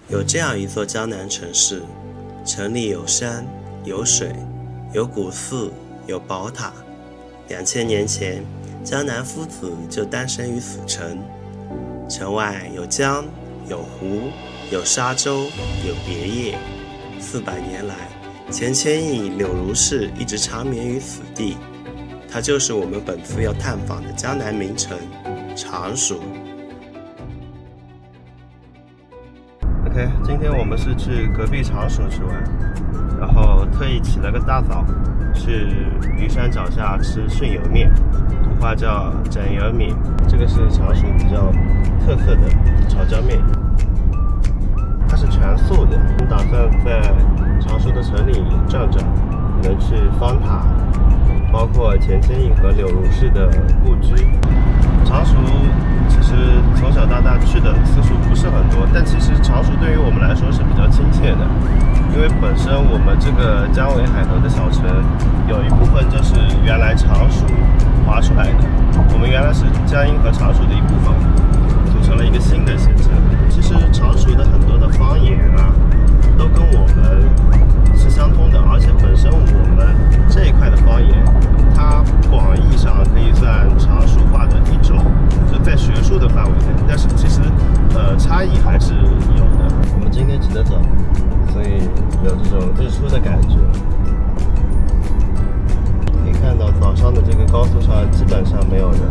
有这样一座江南城市，城里有山有水，有古寺有宝塔。2000年前，江南夫子就诞生于此城。城外有江有湖有沙洲有别业。400年来，钱谦益、柳如是一直长眠于此地。它就是我们本次要探访的江南名城常熟。OK， 今天我们是去隔壁常熟去玩，然后特意起了个大早，去鱼山脚下吃巽油面，土话叫整油面。这个是常熟比较特色的炒椒面，它是全素的。我们打算在常熟的城里转转，可能去方塔，包括钱谦益和柳如是的故居。常熟其实从小到大去的次数不是很多，但其实常熟对于我们来说是比较亲切的，因为本身我们这个江尾海头的小城有一部分就是原来常熟划出来的，我们原来是江阴和常熟的一部分，组成了一个新的县城。其实常熟的很多的方言啊，都跟我们是相通的，而且本身我们这一块的方言，它广义上可以算常熟话的一种，就在学术的范围内，但是其实差异还是有的。我们今天起得早，所以有这种日出的感觉。可以看到早上的这个高速上基本上没有人。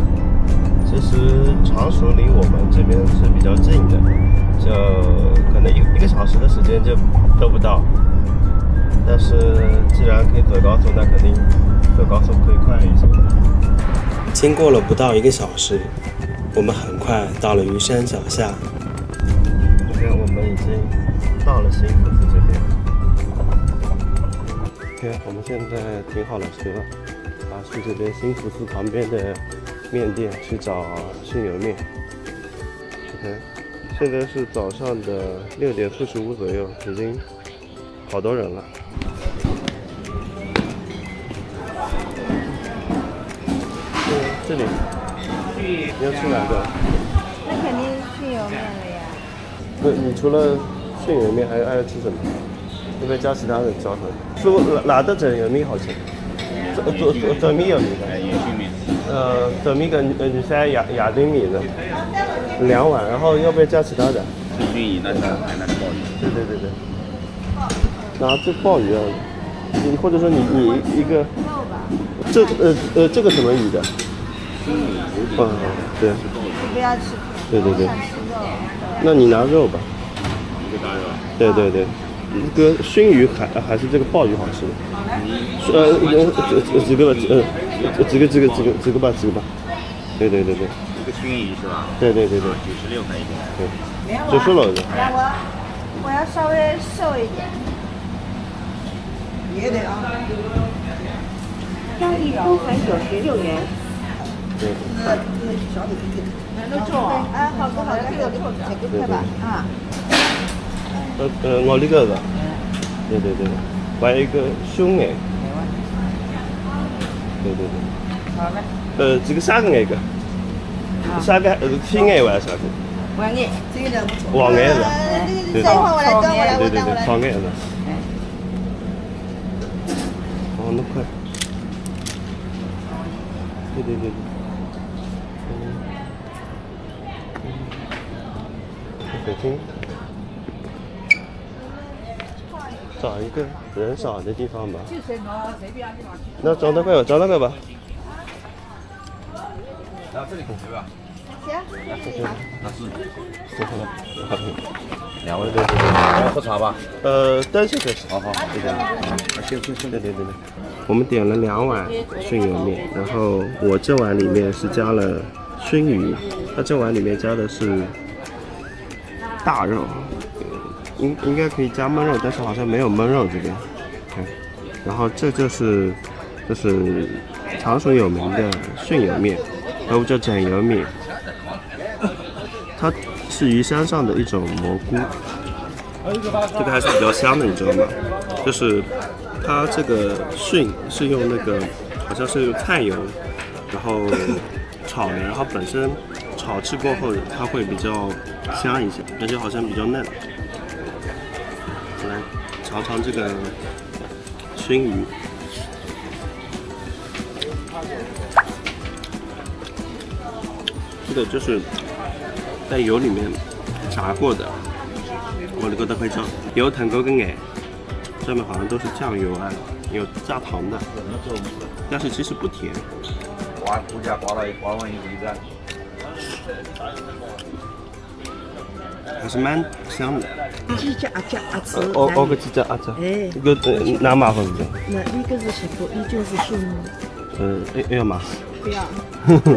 其实常熟离我们这边是比较近的，就可能一个小时的时间就都不到。但是既然可以走高速，那肯定走高速可以快一些。经过了不到1个小时，我们很快到了鱼山脚下。OK， 我们已经到了新福寺这边。OK， 我们现在停好了车，去这边新福寺旁边的面店去找巽油面。OK， 现在是早上的6点45左右，已经好多人了。这里，你要吃哪个？那肯定是巽油面了呀。不，你除了巽油面还要吃什么？要不要加其他的浇头？说哪的整油面好吃？整米油面的。整米跟3亚丁米的，2碗，然后要不要加其他的？是鲟鱼，那是鲍鱼。对。拿这鲍鱼啊，你或者说你一个，这个什么鱼的？对。不要吃。对。那你拿肉吧。一个大肉。对。一个熏鱼还是这个鲍鱼好吃？几个吧。对。一个熏鱼是吧？对。96块一个。对。96了的。我要稍微瘦一点。也得啊。交易收款96元。对。小的一个。能做。哎，好的，这个块吧，啊。我那个。对。还有一个胸眼。对。好嘞。这个3个眼个。3个天眼还是啥子？黄眼，这个不错。黄眼是吧？对。这一会儿我来端，对，黄眼是。哦，那快。对。北京。找一个人少的地方吧。那找那块吧。然后这里对吧？行。那是。2位对。要喝茶吧？等下再吃。好。对。我们点了2碗巽油面，然后我这碗里面是加了熏鱼，它这碗里面加的是大肉。应该可以加焖肉，但是好像没有焖肉这边。然后这就是常熟有名的巽油面，要不叫整油面。它是鱼山上的一种蘑菇，这个还是比较香的，你知道吗？就是它这个巽是用那个好像是用菜油，然后炒的，然后本身炒制过后它会比较香一些，而且好像比较嫩。我来尝尝这个熏鱼。这个就是在油里面炸过的，我觉得非常油腾够个眼，上面好像都是酱油啊，有加糖的，但是其实不甜。刮骨架刮完一地毡。还是蛮香的。鸡架鸭子。哦个鸡架鸭子。哎。这个哪麻烦不？那一个是西瓜，一就是熏。要吗？不要。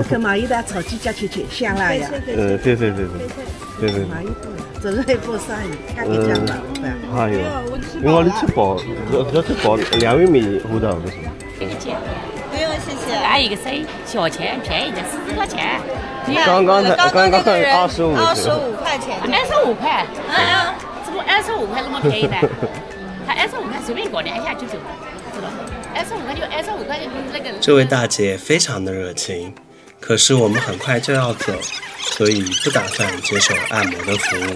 跟麻油蛋炒鸡架吃香辣呀。非。麻油蛋，这个还不生意，看你讲吧。哎呦，因为我的吃饱，要吃饱2玉米糊的不是？不用谢谢。拿一个水，小钱便宜的40多钱。刚刚25块钱。25块，怎么25块那么便宜呢？他25块随便搞2下就走了，知道？25块就25块那个。这位大姐非常的热情，可是我们很快就要走，所以不打算接受按摩的服务。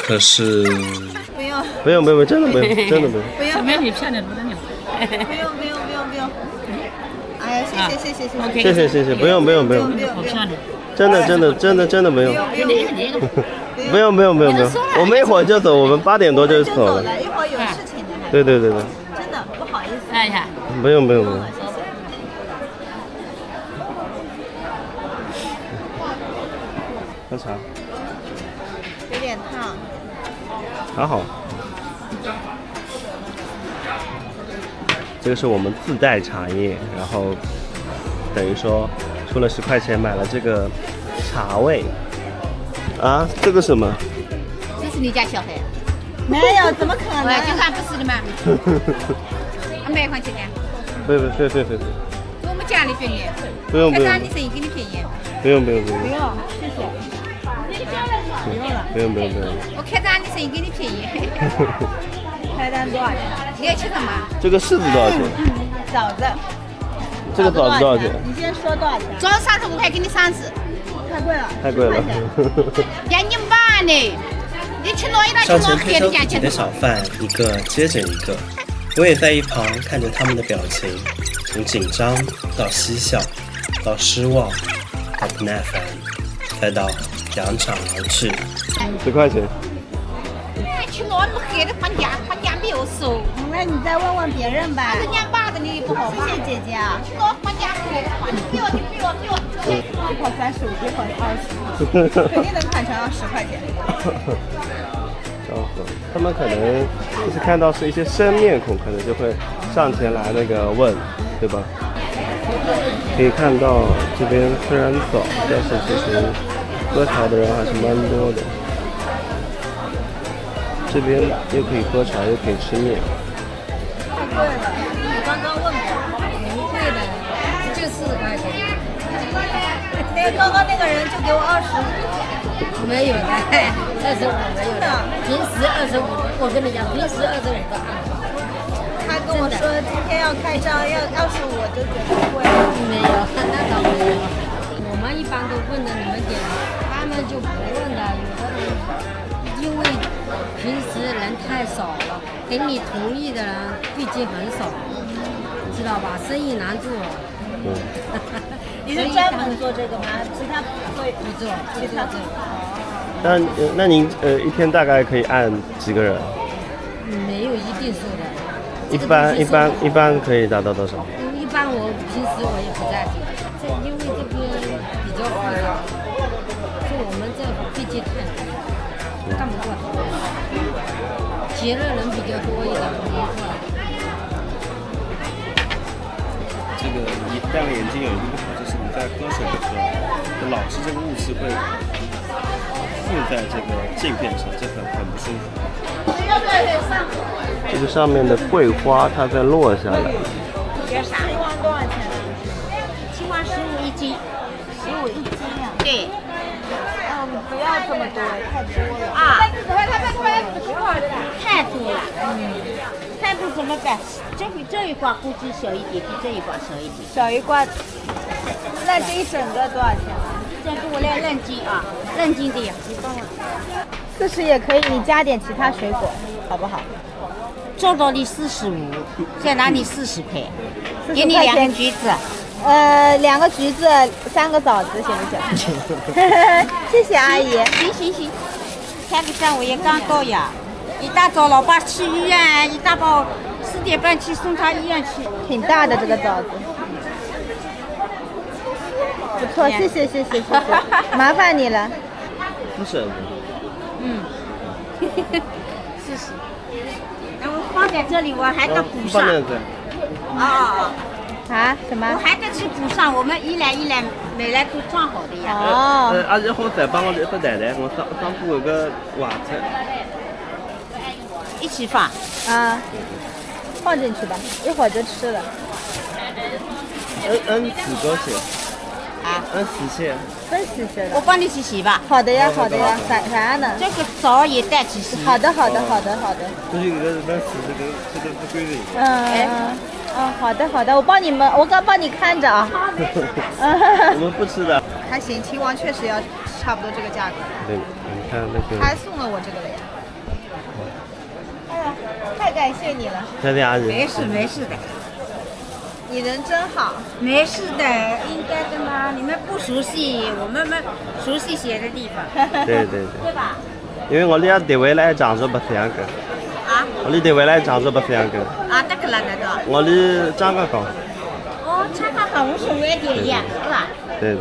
可是不用，真的不用。小妹妹漂亮不得了。不用。哎呀，谢谢，不用，好漂亮。真的没有。不用，我们一会儿就走，我们8点多就走了。一会儿有事情的。对。真的不好意思。哎呀。不用。喝茶。有点烫。还好。这个是我们自带茶叶，然后等于说出了10块钱买了这个茶味。啊，这个什么？这是你家小孩？没有，怎么可能？就看不是的嘛。100块钱的。不。我们家里便宜。不用。看咱的生意给你便宜。不用，谢谢。不用。我开单的生意给你便宜。开单多少钱？你要吃什么？这个柿子多少钱？枣子。这个枣子多少钱？你先说多少钱？枣35块，给你30。太贵了。要你妈呢！你吃哪一道上前推销自己的小贩，一个接着一个，我也在一旁看着他们的表情，从紧张到嬉笑，到失望，到不耐烦，再到扬长而去。10块钱。去哪那么黑的还价没有收？那你再问问别人吧。人家爸的你不好吗？谢谢姐姐啊。去哪还价黑的还？给我。一会儿35，一会儿20，肯定能砍成10块钱。笑死了，他们可能就是看到是一些生面孔，可能就会上前来那个问，对吧？可以看到这边虽然早，但是其实喝茶的人还是蛮多的。这边又可以喝茶，又可以吃面。太贵了，我刚刚问过。不贵的，就40块钱。刚刚那个人就给我25。没有的，25没有的。平时25，我跟你讲，平时25个。他跟我说今天要开张要25，我就觉得贵。没有，那倒没有。我们一般都问着你们点，他们就不问了。有的人因为平时人太少了，给你同意的人毕竟很少，知道吧？生意难做。你是专门做这个吗？其他不会？不做，就做这那个。那您一天大概可以按几个人？没有一定数的。一般可以达到多少？一般我平时我也不在这，因为这边比较复杂，就我们这毕竟太难，干不过他们。节日人比较多一点，不过。这个你戴了眼镜有一个不好，就是你在喝水的时候，老是这个雾气会附在这个镜片上，这很不舒服。这个上面的桂花它在落下来。青蛙多少钱？青蛙15一斤。15一斤呀？对。不要这么多，太多了。啊。太多了。太多怎么办？这一挂估计小一点，比这一挂小一点。小一挂，那这一整个多少钱？这先给我来冷静啊，冷静点，你帮我。 40也可以，你加点其他水果，好不好？做到你45，再拿你40块，给你2个橘子。 2个橘子，3个枣子，行不行？谢谢阿姨。行，开个站我也刚到呀，一大早老爸去医院，一大早4点半去送他医院去。挺大的这个枣子，不错，谢谢，麻烦你了。40。40。然后放在这里，我还得补上。啊？什么？我还得去补上，我们一篮买来都装好的呀。哦。阿姨好再帮我一份蛋蛋，我上铺有个娃子。一起放。啊。放进去吧，一会儿就吃了。按4个洗。啊？按4些。分洗的。我帮你去洗吧。好的呀。啥呢？这个枣也带去洗。好的。这是一个按4这个规律。好的，我刚帮你看着啊。我们不吃的。还行，秦王确实要差不多这个价格。对，你看那个。他还送了我这个了呀。哎呀，太感谢你了。小点阿姨。没事的。你人真好。没事的，应该的嘛。你们不熟悉，我们熟悉些的地方。对。对吧？因为我俩单位来长着不这样个。啊？我哋单位来长着不这样个。啊，这个了那个。我哋张家港。哦，张家港无所谓点呀，是吧？对。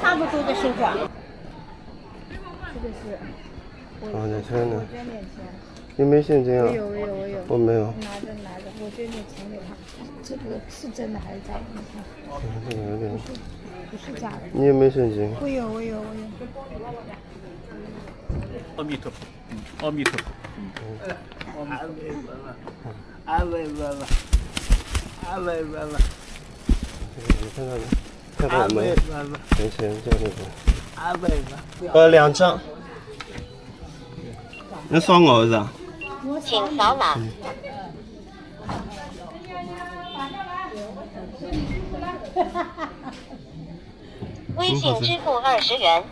差不多的收获。这个是。在这呢。我捐点钱。你没现金啊？我有。我没有。拿着，我捐点钱给他。这个是真的还是假的？你看。这个有点。不是假的。你有没有现金？我有。阿弥陀佛，阿弥陀佛。安慰问问。你看到我们没钱交给我。安慰问。2张。那扫我是？请扫码。微信支付20元。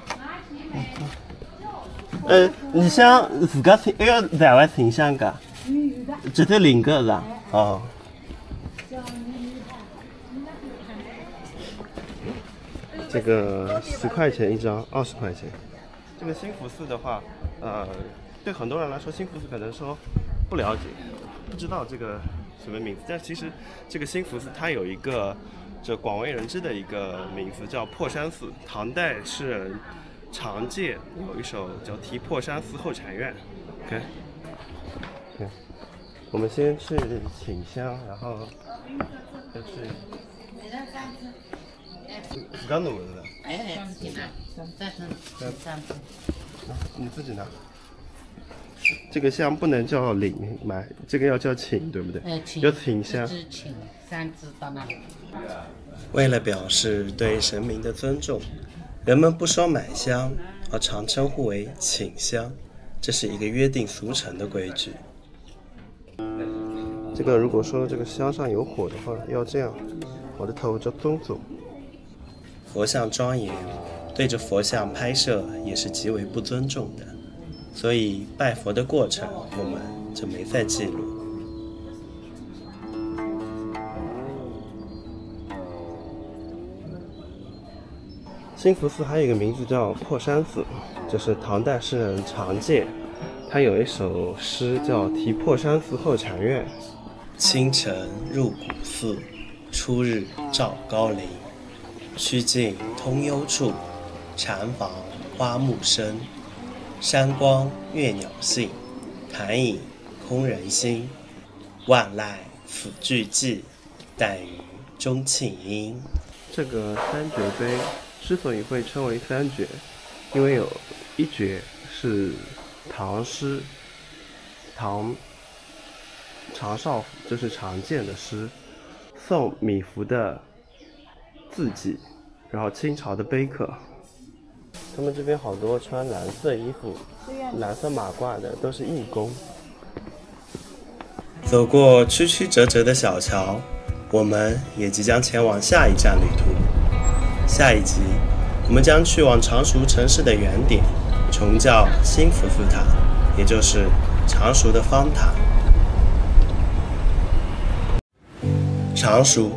你想自家听，要在外听香噶？这得领个是吧？哦。这个10块钱一张，20块钱。这个兴福寺的话，对很多人来说，兴福寺可能说不了解，不知道这个什么名字。但其实这个兴福寺它有一个这广为人知的一个名字叫破山寺，唐代诗人常介有一首叫《题破山寺后禅院》。OK， 我们先去请香，然后就去。自家弄的是吧？你自己拿。这个香不能叫领买，这个要叫请，对不对？要请香。请3支到那里。为了表示对神明的尊重，人们不说买香，而常称呼为请香，这是一个约定俗成的规矩。这个如果说这个香上有火的话，要这样，我的头叫宗祖。佛像庄严，对着佛像拍摄也是极为不尊重的，所以拜佛的过程我们就没再记录。兴福寺还有一个名字叫破山寺，就是唐代诗人常介，他有一首诗叫《题破山寺后禅院》。清晨入古寺，初日照高林。曲径通幽处，禅房花木深。山光悦鸟性，潭影空人心。万籁此俱寂，但余钟磬音。这个三绝碑之所以会称为三绝，因为有一绝是唐诗，常少府，就是常见的诗，宋米芾的字迹，然后清朝的碑刻。他们这边好多穿蓝色衣服、蓝色马褂的都是义工。走过曲曲折折的小桥，我们也即将前往下一站旅途。下一集，我们将去往常熟城市的原点，崇教兴福寺塔，也就是常熟的方塔。常熟，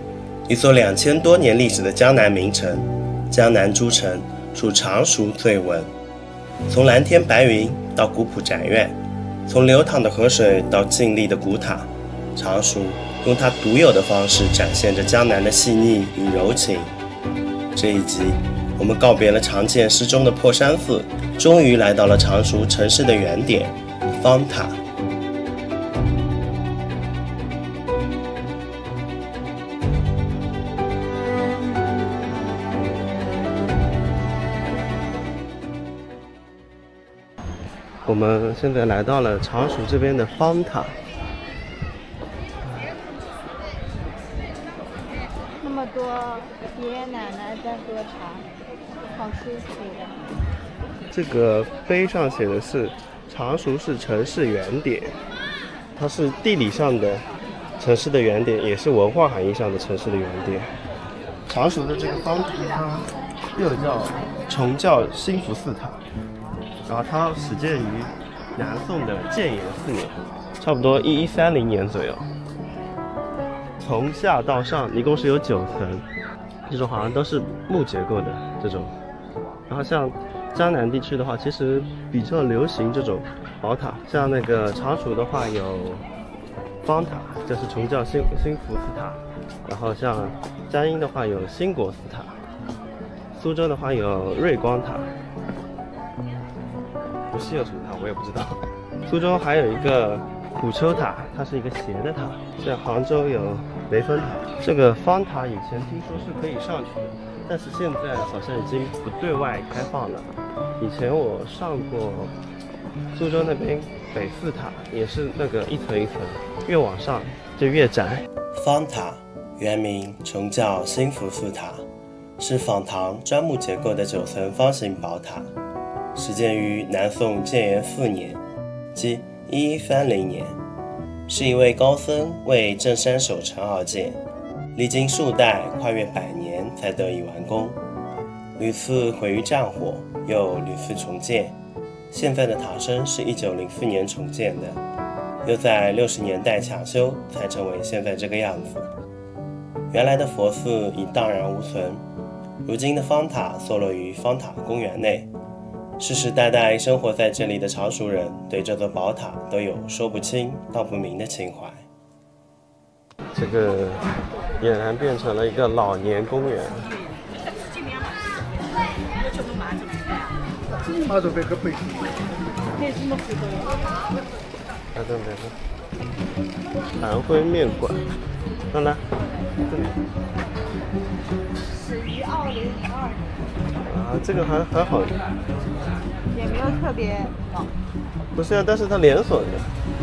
一座2000多年历史的江南名城，江南诸城属常熟最闻。从蓝天白云到古朴宅院，从流淌的河水到静立的古塔，常熟用它独有的方式展现着江南的细腻与柔情。这一集，我们告别了常见诗中的破山寺，终于来到了常熟城市的原点——方塔。我们现在来到了常熟这边的方塔。那么多爷爷奶奶在喝茶，好舒服的。这个碑上写的是常熟是城市原点，它是地理上的城市的原点，也是文化含义上的城市的原点。常熟的这个方塔，它又叫崇教兴福寺塔。然后它始建于南宋的建炎4年，差不多1130年左右。从下到上一共是有9层，这种好像都是木结构的这种。然后像江南地区的话，其实比较流行这种宝塔，像那个常熟的话有方塔，就是崇教兴福寺塔。然后像江阴的话有兴国寺塔，苏州的话有瑞光塔。无锡有什么塔我也不知道。苏州还有一个虎丘塔，它是一个斜的塔。像杭州有雷峰塔。这个方塔以前听说是可以上去的，但是现在好像已经不对外开放了。以前我上过苏州那边北寺塔，也是那个一层一层，越往上就越窄。方塔原名崇教兴福寺塔，是仿唐砖木结构的9层方形宝塔。始建于南宋建炎4年，即1130年，是一位高僧为镇山守城而建，历经数代，跨越100年才得以完工。屡次毁于战火，又屡次重建。现在的塔身是1904年重建的，又在60年代抢修，才成为现在这个样子。原来的佛寺已荡然无存，如今的方塔坐落于方塔公园内。世世代代生活在这里的常熟人对这座宝塔都有说不清道不明的情怀。这个俨然变成了一个老年公园。韩徽面馆，来来，这里。始于2002。啊，这个还好，也没有特别老。不是啊，但是它连锁的。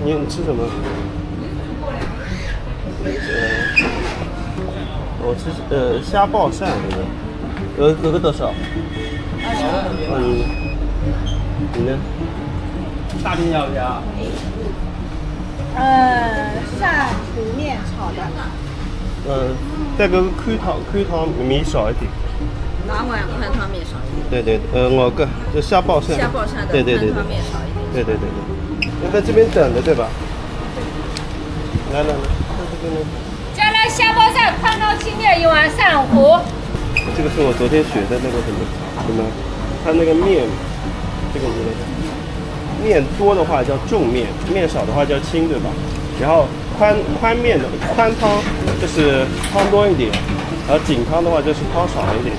你吃什么？我吃虾爆鳝那个，有个多少？20。你呢？大丁要不要？鳝糊面炒的。再给宽汤面少一点。哪碗宽汤面少一点？对，我个就虾爆鳝。虾爆鳝的对宽汤面少一点。对。要在这边等的对吧？来，在这边呢。加了虾包鳝、宽汤青面1碗鳝糊。这个是我昨天学的那个什么，它那个面，这个面多的话叫重面，面少的话叫轻，对吧？然后宽面的宽汤就是汤多一点，然后紧汤的话就是汤少一点。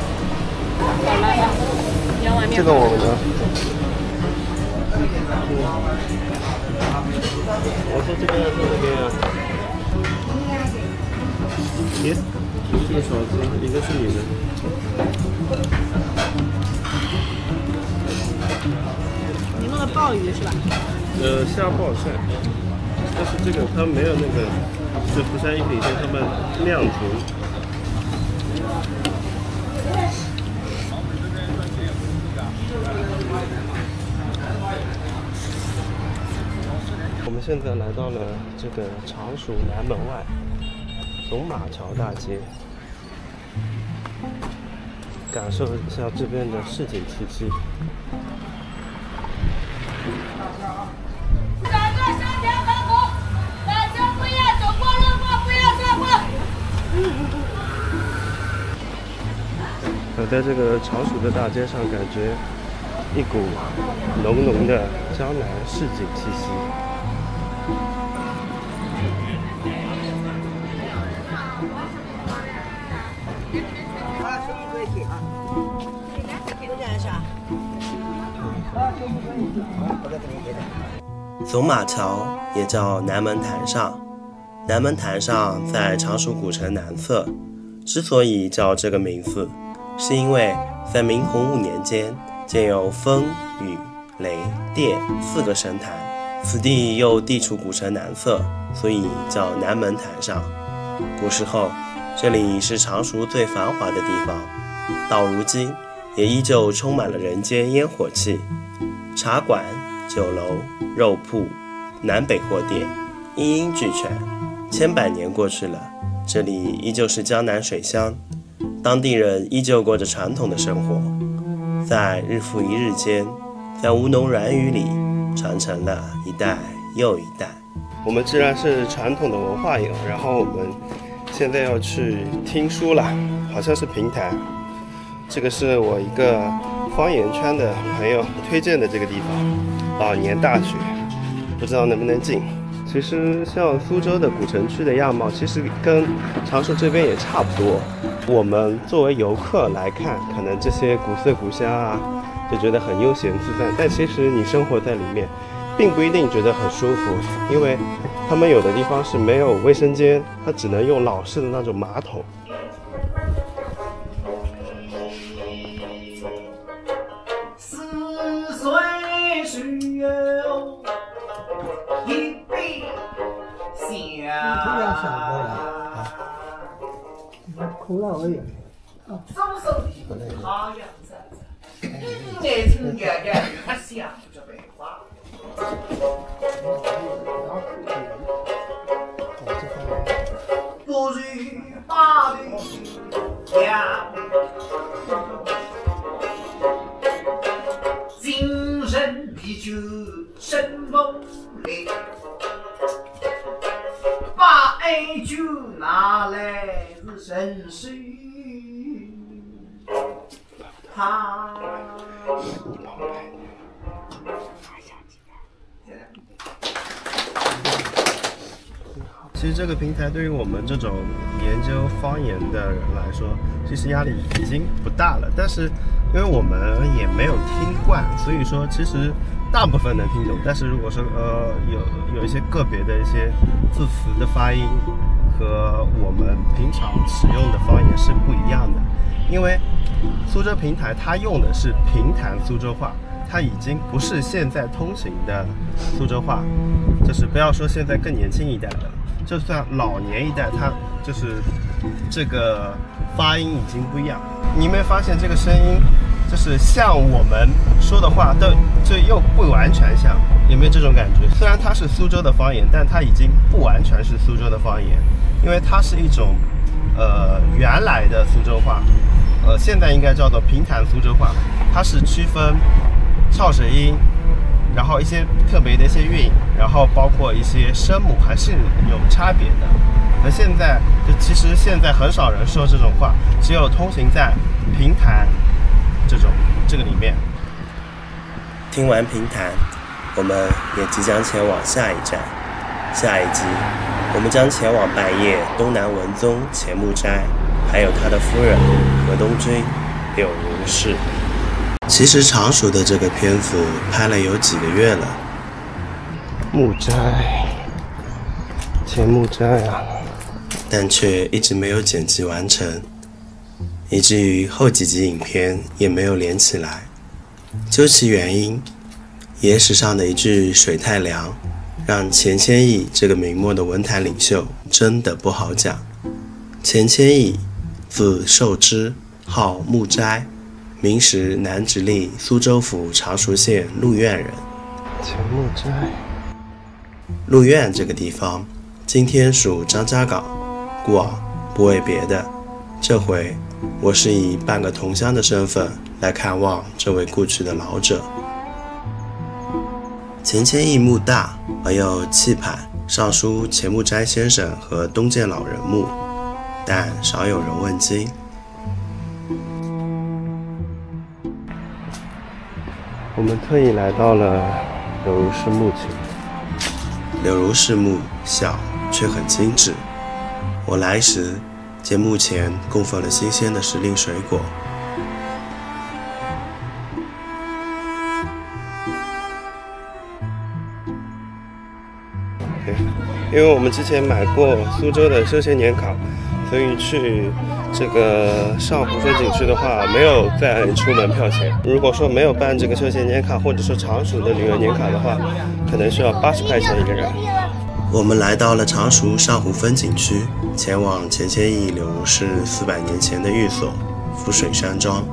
这个我们的，我说这边是这边啊。咦，这个勺子一个是你的。你弄的鲍鱼是吧？虾爆鳝，但是这个它没有那个，是福山一品店他们酿足。我们现在来到了这个常熟南门外，从马桥大街。感受一下这边的市井气息。我在这个常熟的大街上，感觉一股浓浓的江南市井气息。走马桥也叫南门潭上，南门潭上在常熟古城南侧。之所以叫这个名字，是因为在明洪武年间建有风、雨、雷、电4个神坛，此地又地处古城南侧，所以叫南门潭上。古时候，这里是常熟最繁华的地方，到如今也依旧充满了人间烟火气。茶馆、酒楼、肉铺、南北货店一应俱全，千百年过去了，这里依旧是江南水乡，当地人依旧过着传统的生活，在日复一日间，在吴侬软语里传承了一代又一代。我们既然是传统的文化游，然后我们现在要去听书了，好像是评弹。这个是我一个方言圈的朋友推荐的这个地方，老年大学，不知道能不能进。其实像苏州的古城区的样貌，其实跟常熟这边也差不多。我们作为游客来看，可能这些古色古香啊，就觉得很悠闲自在。但其实你生活在里面，并不一定觉得很舒服，因为他们有的地方是没有卫生间，它只能用老式的那种马桶。苦了而已。松松的好样子，这层月月他想着白花。不如把的呀，精神啤酒生猛烈，把爱酒拿来是深水。其实这个平台对于我们这种研究方言的人来说，其实压力已经不大了。但是因为我们也没有听惯，所以说其实大部分能听懂。但是如果说有一些个别的一些字词的发音和我们平常使用的方言是不一样的。因为苏州平台它用的是平潭苏州话，它已经不是现在通行的苏州话，就是不要说现在更年轻一代的，就算老年一代，它就是这个发音已经不一样。你有没有发现这个声音就是像我们说的话就又不完全像，有没有这种感觉？虽然它是苏州的方言，但它已经不完全是苏州的方言，因为它是一种原来的苏州话，现在应该叫做平潭苏州话，它是区分翘舌音，然后一些特别的一些韵，然后包括一些声母还是有差别的。那现在其实现在很少人说这种话，只有通行在平潭这个里面。听完平潭，我们也即将前往下一站。下一集我们将前往拜谒东南文宗钱穆斋，还有他的夫人河东君柳如是。其实常熟的这个片子拍了有几个月了。穆斋，钱穆斋啊，但却一直没有剪辑完成，以至于后几集影片也没有连起来。究其原因，野史上的一句水太凉，让钱谦益这个明末的文坛领袖真的不好讲。钱谦益，字寿之，号穆斋，明时南直隶苏州府常熟县鹿苑人。钱穆斋，鹿苑这个地方今天属张家港，故而不为别的，这回我是以半个同乡的身份来看望这位故去的老者。钱谦益墓大而又气派，上书钱穆斋先生和东涧老人墓，但少有人问津。我们特意来到了柳如是墓前。柳如是墓小却很精致，我来时见墓前供奉了新鲜的时令水果。因为我们之前买过苏州的休闲年卡，所以去这个上湖风景区的话没有再出门票钱。如果说没有办这个休闲年卡或者说常熟的旅游年卡的话，可能需要80块钱一个人。我们来到了常熟上湖风景区，前往钱谦益柳如是400年前的寓所浮水山庄。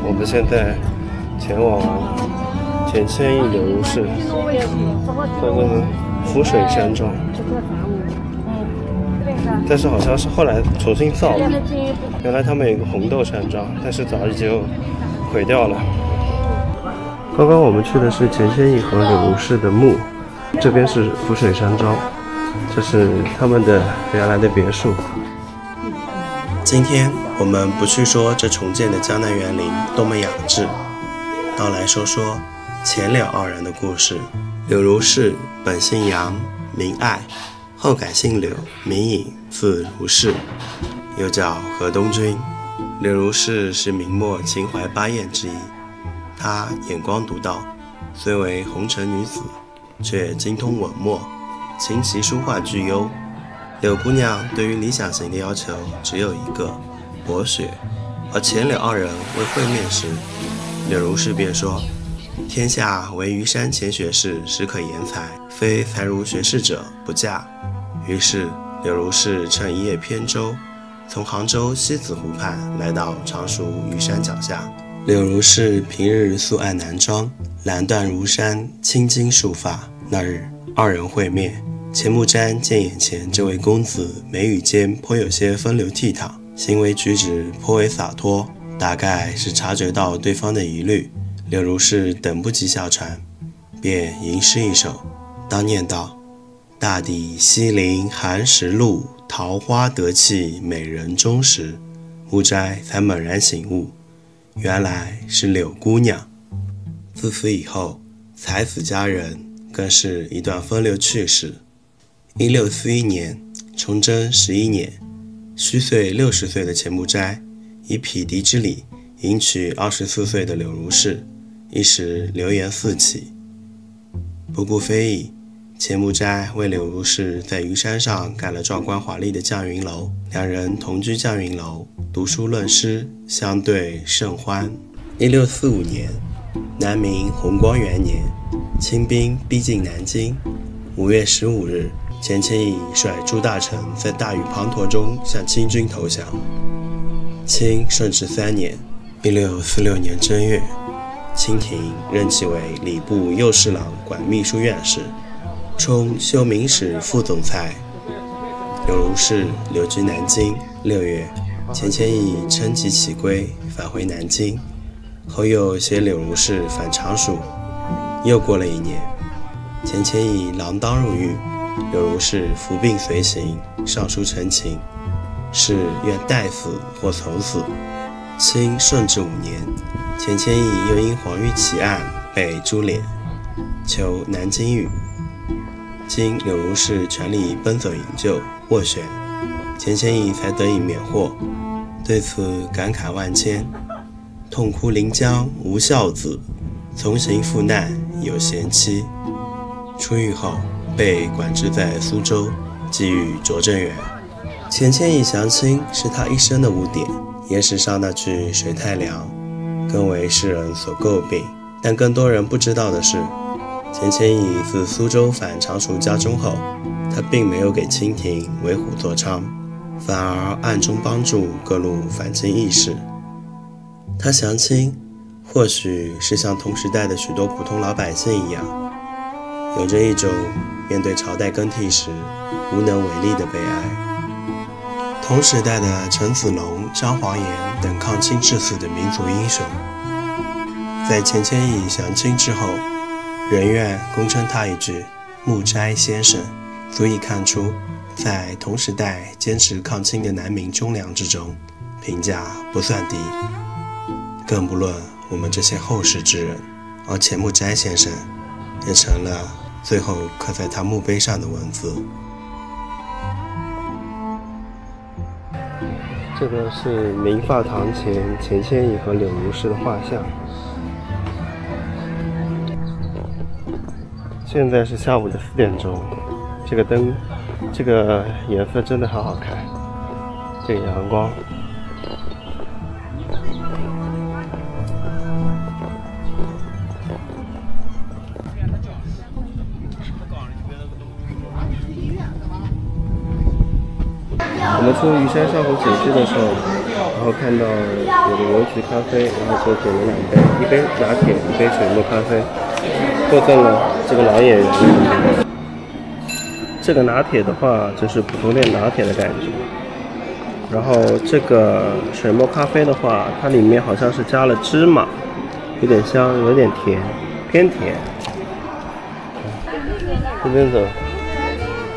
我们现在前往钱谦益柳如是这个浮水山庄，但是好像是后来重新造的。原来他们有一个红豆山庄，但是早已经毁掉了。刚刚我们去的是钱谦益和柳如是的墓，这边是浮水山庄，这是他们的原来的别墅。今天我们不去说这重建的江南园林多么雅致，倒来说说钱柳二人的故事。柳如是本姓杨，名爱，后改姓柳，名颖，字如是，又叫河东君。柳如是是明末秦淮8艳之一，她眼光独到，虽为红尘女子，却精通文墨，琴棋书画俱优。柳姑娘对于理想型的要求只有一个，博学。而钱柳二人未会面时，柳如是便说：天下唯虞山钱学士实可言才，非才如学士者不嫁。于是柳如是乘一叶扁舟，从杭州西子湖畔来到常熟虞山脚下。柳如是平日素爱男装，蓝缎如山，青筋束发。那日二人会面，钱穆斋见眼前这位公子眉宇间颇有些风流倜傥，行为举止颇为洒脱，大概是察觉到对方的疑虑。柳如是等不及下船，便吟诗一首，当念道：大抵西陵寒食路，桃花得气美人终时。穆斋才猛然醒悟，原来是柳姑娘。自此以后，才子佳人更是一段风流趣事。1641年，崇祯11年，虚岁60岁的钱穆斋以匹敌之礼迎娶24岁的柳如是，一时流言四起。不顾非议，钱穆斋为柳如是在虞山上盖了壮观华丽的绛云楼，两人同居绛云楼，读书论诗，相对甚欢。1645年，南明弘光元年，清兵逼近南京。5月15日，钱谦益率诸大臣在大雨滂沱中向清军投降。清顺治3年，1646年正月，清廷任其为礼部右侍郎管秘书院士，充修明使副总裁。柳如是留居南京。6月，钱谦益乘楫起归，返回南京，后又携柳如是返常熟。又过了1年，钱谦益锒铛入狱，柳如是服病随行，上书陈情，是愿代死或从死。清顺治5年，钱谦益又因黄玉奇案被株连，求南京狱。经柳如是全力奔走营救，斡旋，钱谦益才得以免获。对此感慨万千，痛哭临江无孝子，从刑赴难有贤妻。出狱后被管制在苏州，寄予拙政园。钱谦益降清是他一生的污点，野史上那句水太凉更为世人所诟病。但更多人不知道的是，钱谦益自苏州返常熟家中后，他并没有给清廷为虎作伥，反而暗中帮助各路反清义士。他降清或许是像同时代的许多普通老百姓一样，有着一种面对朝代更替时无能为力的悲哀。同时代的陈子龙、张煌言等抗清致死的民族英雄，在钱谦益降清之后，人院公称他一句木斋先生，足以看出在同时代坚持抗清的南明忠良之中，评价不算低，更不论我们这些后世之人，而钱木斋先生也成了最后刻在他墓碑上的文字。这个是明发堂前钱谦益和柳如是的画像。现在是下午的4点钟，这个灯，这个颜色真的很好看，这个阳光。我们出鱼山上湖景区的时候，然后看到有个邮局咖啡，然后就点了2杯，一杯拿铁，一杯水墨咖啡，获赠了这个老演员。这个拿铁的话，就是普通店拿铁的感觉。然后这个水墨咖啡的话，它里面好像是加了芝麻，有点香，有点甜，偏甜。这边走。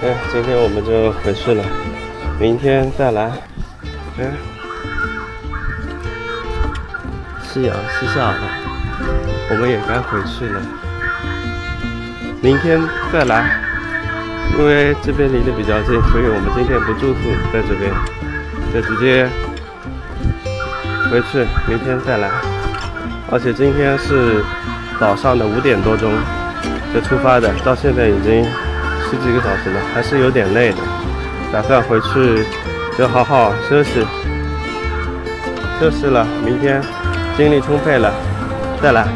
哎，今天我们就回去了。明天再来。夕阳西下了，我们也该回去了。明天再来，因为这边离得比较近，所以我们今天不住宿在这边，就直接回去，明天再来。而且今天是早上的5点多钟就出发的，到现在已经10几个小时了，还是有点累的。打算回去就好好休息了，明天精力充沛了，再来。